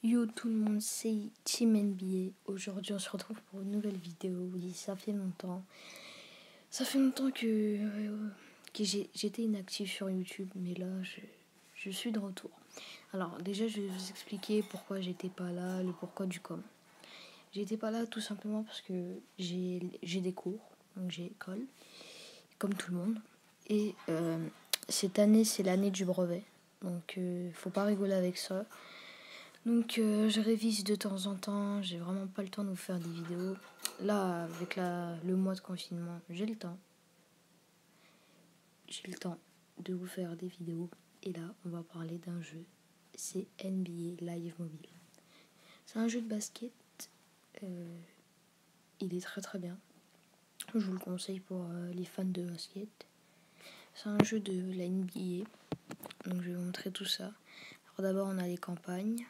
Yo tout le monde, c'est Team NBA. Aujourd'hui on se retrouve pour une nouvelle vidéo. Oui, ça fait longtemps. Ça fait longtemps que j'étais inactif sur YouTube, mais là je suis de retour. Alors déjà je vais vous expliquer pourquoi j'étais pas là, le pourquoi du comment. J'étais pas là tout simplement parce que j'ai des cours, donc j'ai école, comme tout le monde. Et cette année c'est l'année du brevet, donc faut pas rigoler avec ça. Donc je révise de temps en temps, j'ai vraiment pas le temps de vous faire des vidéos. Là, avec le mois de confinement, j'ai le temps. J'ai le temps de vous faire des vidéos. Et là, on va parler d'un jeu. C'est NBA Live Mobile. C'est un jeu de basket. Il est très très bien. Je vous le conseille pour les fans de basket. C'est un jeu de la NBA. Donc je vais vous montrer tout ça. Alors d'abord, on a les campagnes.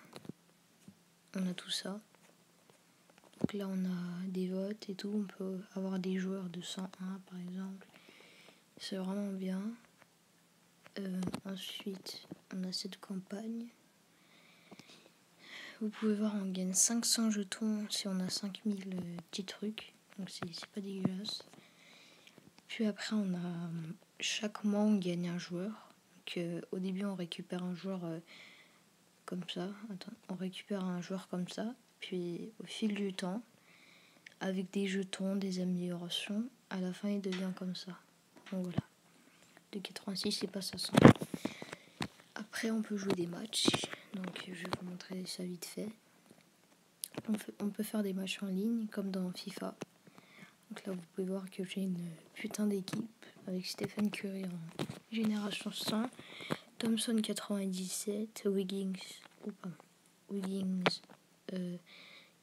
On a tout ça. Donc là, on a des votes et tout. On peut avoir des joueurs de 101 par exemple. C'est vraiment bien. Ensuite, on a cette campagne. Vous pouvez voir, on gagne 500 jetons si on a 5000 petits trucs. Donc c'est pas dégueulasse. Puis après, on a chaque mois, on gagne un joueur. Donc au début, on récupère un joueur comme ça. On récupère un joueur comme ça. Puis au fil du temps, avec des jetons, des améliorations, à la fin il devient comme ça. Donc voilà. De 86 c'est pas ça 100. Après on peut jouer des matchs. Donc je vais vous montrer ça vite fait. On peut faire des matchs en ligne comme dans FIFA. Donc là vous pouvez voir que j'ai une putain d'équipe avec Stephen Curry en génération 100, Thompson 97, Wiggins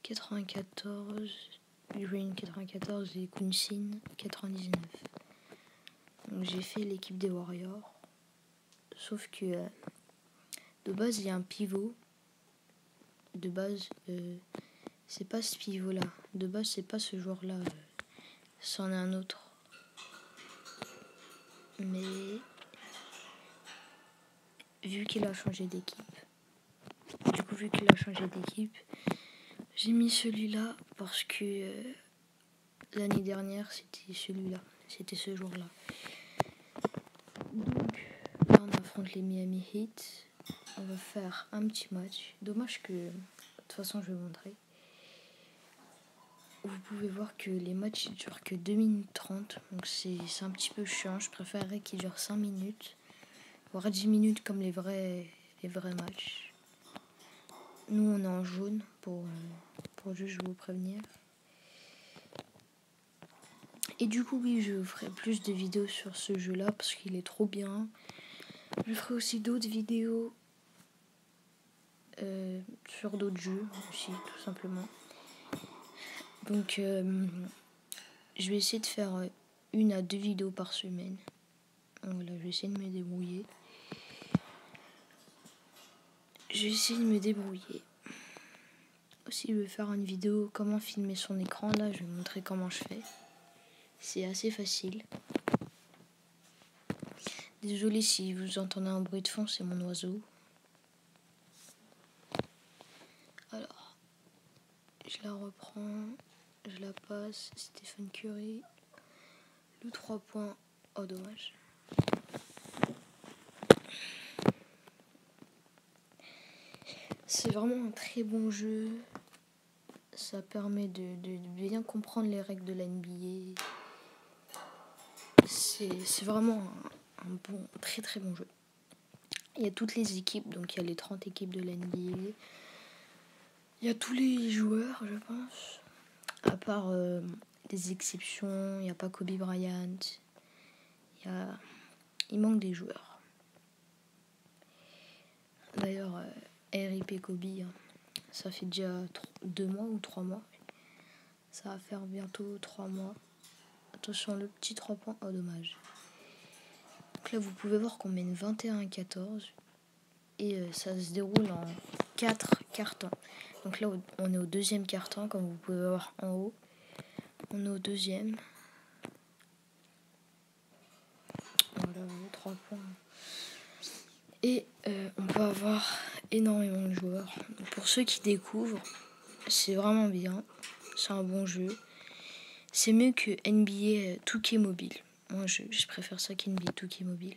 94, Green 94 et Kunsin 99. Donc j'ai fait l'équipe des Warriors. Sauf que de base il y a un pivot. De base c'est pas ce pivot là. De base c'est pas ce joueur là. C'en est un autre. Mais vu qu'il a changé d'équipe. J'ai mis celui-là parce que l'année dernière c'était celui-là. C'était ce jour-là. Donc là on affronte les Miami Heat. On va faire un petit match. Dommage que de toute façon je vais vous montrer. Vous pouvez voir que les matchs ne durent que 2 minutes 30. Donc c'est un petit peu chiant. Je préférerais qu'ils durent 5 minutes. Voire 10 minutes comme les vrais matchs. Nous on est en jaune pour juste vous prévenir. Et du coup oui, je ferai plus de vidéos sur ce jeu là parce qu'il est trop bien. Je ferai aussi d'autres vidéos sur d'autres jeux aussi tout simplement. Donc je vais essayer de faire 1 à 2 vidéos par semaine. Donc voilà, je vais essayer de me débrouiller. Aussi, je vais faire une vidéo comment filmer son écran. Là, je vais vous montrer comment je fais. C'est assez facile. Désolé si vous entendez un bruit de fond, c'est mon oiseau. Alors, je la reprends, je la passe. Stephen Curry. Le 3 points. Oh, dommage. C'est vraiment un très bon jeu. Ça permet de bien comprendre les règles de la NBA. C'est vraiment un très très bon jeu. Il y a toutes les équipes, donc il y a les 30 équipes de la NBA. Il y a tous les joueurs, je pense. À part des exceptions, il n'y a pas Kobe Bryant. Il manque des joueurs. D'ailleurs, RIP Kobe, ça fait déjà 2 mois ou 3 mois. Ça va faire bientôt 3 mois. Attention, le petit 3 points, oh dommage. Donc là, vous pouvez voir qu'on mène 21-14. Et ça se déroule en 4 cartons. Donc là, on est au 2e carton, comme vous pouvez voir en haut. On est au 2e. Voilà, 3 points. Et on peut avoir énormément de joueurs. Donc pour ceux qui découvrent, c'est vraiment bien. C'est un bon jeu. C'est mieux que NBA 2K Mobile. Moi, je préfère ça qu'NBA 2K Mobile.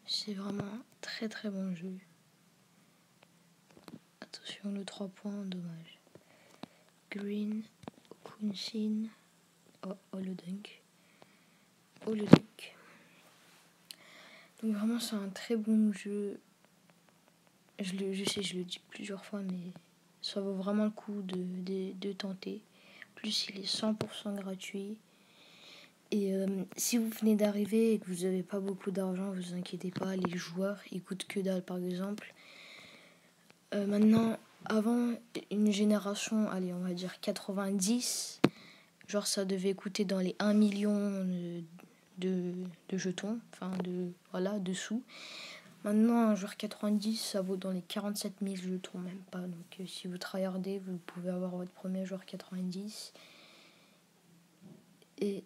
C'est vraiment un très très bon jeu. Attention, le 3 points, dommage. Green, Kunsin. Oh, le dunk. Oh, le dunk. Donc vraiment, c'est un très bon jeu. Je sais, je le dis plusieurs fois, mais ça vaut vraiment le coup de tenter. Plus, il est 100% gratuit. Et si vous venez d'arriver et que vous n'avez pas beaucoup d'argent, vous inquiétez pas, les joueurs, ils coûtent que dalle par exemple. Maintenant, avant une génération, allez, on va dire 90, genre ça devait coûter dans les 1 million de jetons, enfin de sous. Maintenant, un joueur 90, ça vaut dans les 47 000 jetons, même pas. Donc si vous tryhardez, vous pouvez avoir votre premier joueur 90. Et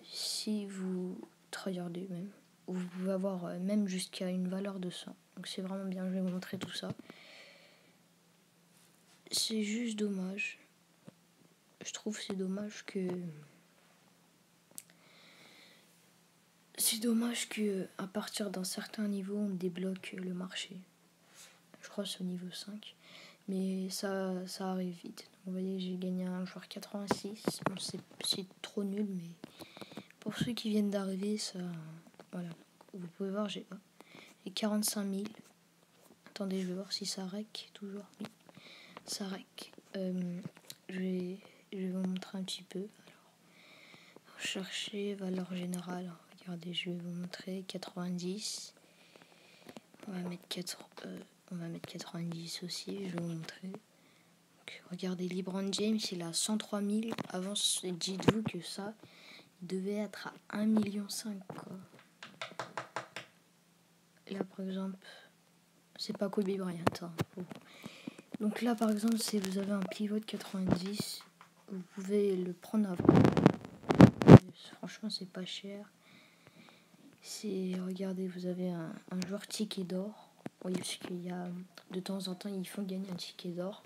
si vous tryhardez même, vous pouvez avoir même jusqu'à une valeur de 100. Donc c'est vraiment bien, je vais vous montrer tout ça. C'est juste dommage. Je trouve c'est dommage que... C'est dommage que à partir d'un certain niveau, on débloque le marché. Je crois que c'est au niveau 5. Mais ça arrive vite. Donc, vous voyez, j'ai gagné un joueur 86. Bon, c'est trop nul, mais pour ceux qui viennent d'arriver, ça... Voilà. Vous pouvez voir, j'ai 45 000. Attendez, je vais voir si ça rec toujours. Oui, ça rec. Je vais vous montrer un petit peu. Alors, chercher valeur générale. Regardez, je vais vous montrer 90. On va mettre 90 aussi, je vais vous montrer. Donc, regardez, LeBron James, il a 103 000. Avant, dites-vous que ça, il devait être à 1,5 million, quoi. Là, par exemple, c'est pas Kobe Bryant. Hein. Donc là, par exemple, si vous avez un pivot de 90, vous pouvez le prendre avant. Franchement, c'est pas cher. Regardez, vous avez un joueur ticket d'or. Oui, parce qu'il y a de temps en temps, ils font gagner un ticket d'or.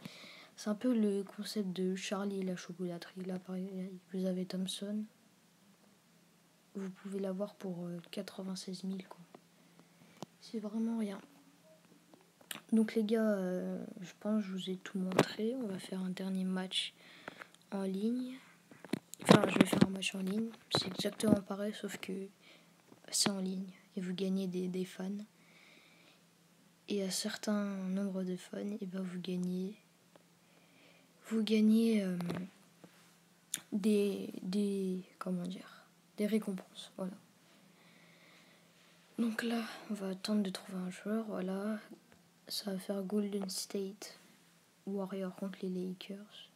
C'est un peu le concept de Charlie et la chocolaterie. Là, pareil, vous avez Thompson. Vous pouvez l'avoir pour 96 000, quoi. C'est vraiment rien. Donc les gars, je pense que je vous ai tout montré. On va faire un dernier match en ligne. Enfin, je vais faire un match en ligne. C'est exactement pareil, sauf que c'est en ligne. Et vous gagnez des fans. Et à certains nombres de fans, et ben vous gagnez des récompenses. Voilà. Donc là, on va attendre de trouver un joueur. Voilà. Ça va faire Golden State Warrior contre les Lakers.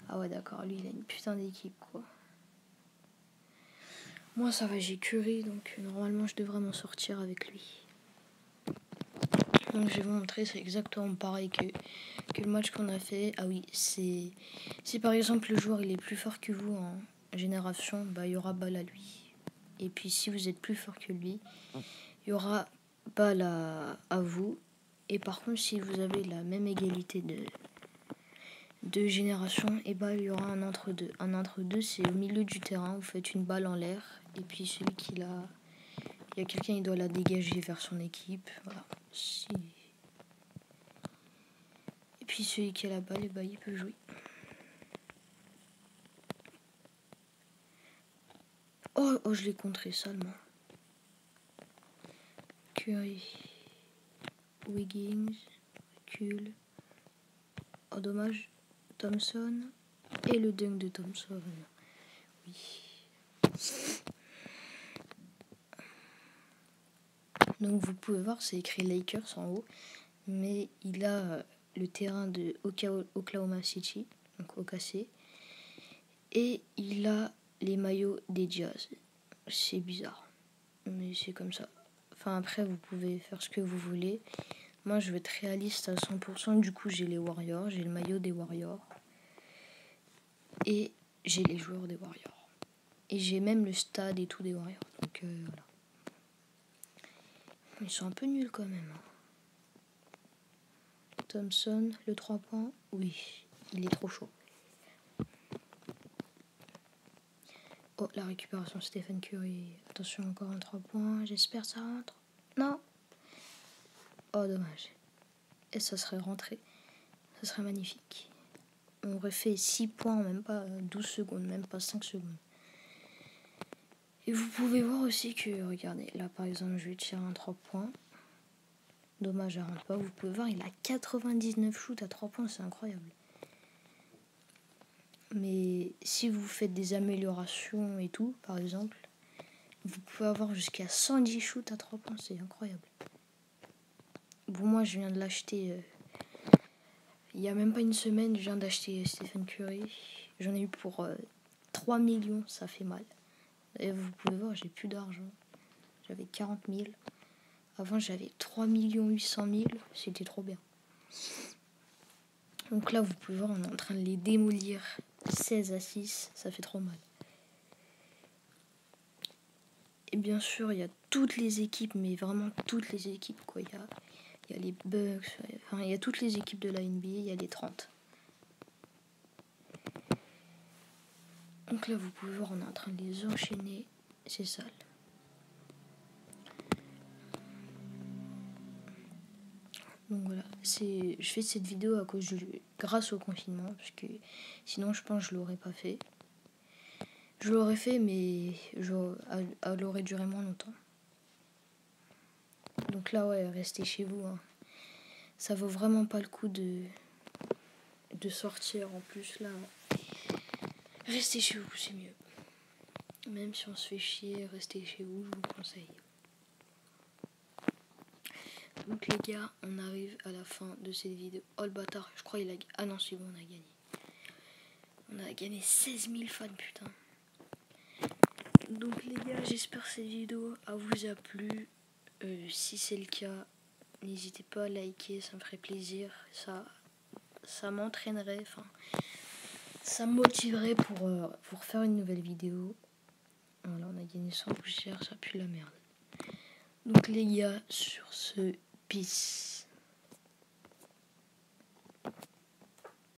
Ah ouais, d'accord, lui il a une putain d'équipe, quoi. Moi ça va, j'ai Curry, donc normalement je devrais m'en sortir avec lui. Donc je vais vous montrer, c'est exactement pareil que le match qu'on a fait. Ah oui, si par exemple le joueur il est plus fort que vous en génération, bah il y aura balle à lui. Et puis si vous êtes plus fort que lui, il y aura balle à vous. Et par contre si vous avez la même égalité de génération, et bah il y aura un entre-deux. Un entre-deux, c'est au milieu du terrain, vous faites une balle en l'air, et puis celui qui l'a... Il y a quelqu'un qui doit la dégager vers son équipe. Voilà. Et puis celui qui a la balle, et bah il peut jouer. Oh, je l'ai contré salement. Curry. Wiggins. Recule. Oh dommage. Thompson. Et le dunk de Thompson. Oui. Donc vous pouvez voir, c'est écrit Lakers en haut. Mais il a le terrain de Oklahoma City, donc OKC. Et il a les maillots des Jazz. C'est bizarre, mais c'est comme ça. Enfin après, vous pouvez faire ce que vous voulez. Moi, je vais être réaliste à 100%. Du coup, j'ai les Warriors, j'ai le maillot des Warriors. Et j'ai les joueurs des Warriors. Et j'ai même le stade et tout des Warriors. Donc voilà. Ils sont un peu nuls quand même. Thompson, le 3 points. Oui, il est trop chaud. Oh, la récupération Stephen Curry. Attention, encore un 3 points. J'espère que ça rentre. Non. Oh, dommage. Et ça serait rentré. Ça serait magnifique. On aurait fait 6 points, même pas 12 secondes, même pas 5 secondes. Et vous pouvez voir aussi que, regardez, là par exemple, je vais tirer un 3 points. Dommage, elle rentre pas. Vous pouvez voir, il a 99 shoots à 3 points, c'est incroyable. Mais si vous faites des améliorations et tout, par exemple, vous pouvez avoir jusqu'à 110 shoots à 3 points, c'est incroyable. Bon, moi, je viens de l'acheter. Il n'y a même pas une semaine, je viens d'acheter Stephen Curry. J'en ai eu pour 3 millions, ça fait mal. Et vous pouvez voir, j'ai plus d'argent. J'avais 40 000. Avant, j'avais 3 800 000. C'était trop bien. Donc là, vous pouvez voir, on est en train de les démolir. 16 à 6, ça fait trop mal. Et bien sûr, il y a toutes les équipes, mais vraiment toutes les équipes, quoi. Il y a les Bucks, enfin, il y a toutes les équipes de la NBA, il y a les 30. Donc là, vous pouvez voir, on est en train de les enchaîner. C'est sale. Donc voilà, je fais cette vidéo grâce au confinement, parce que sinon je pense que je l'aurais pas fait. Je l'aurais fait, mais elle aurait duré moins longtemps. Donc là, ouais, restez chez vous. Hein. Ça vaut vraiment pas le coup de sortir en plus là. Restez chez vous, c'est mieux. Même si on se fait chier, restez chez vous, je vous conseille. Donc les gars, on arrive à la fin de cette vidéo. Oh le bâtard, je crois qu'il a... Ah non, c'est bon, on a gagné. On a gagné 16 000 fans, putain. Donc les gars, j'espère que cette vidéo vous a plu. Si c'est le cas, n'hésitez pas à liker, ça me ferait plaisir. Ça m'entraînerait, enfin, ça me motiverait pour faire une nouvelle vidéo. Voilà, on a gagné 100 poussières, ça pue la merde. Donc les gars, sur ce, peace.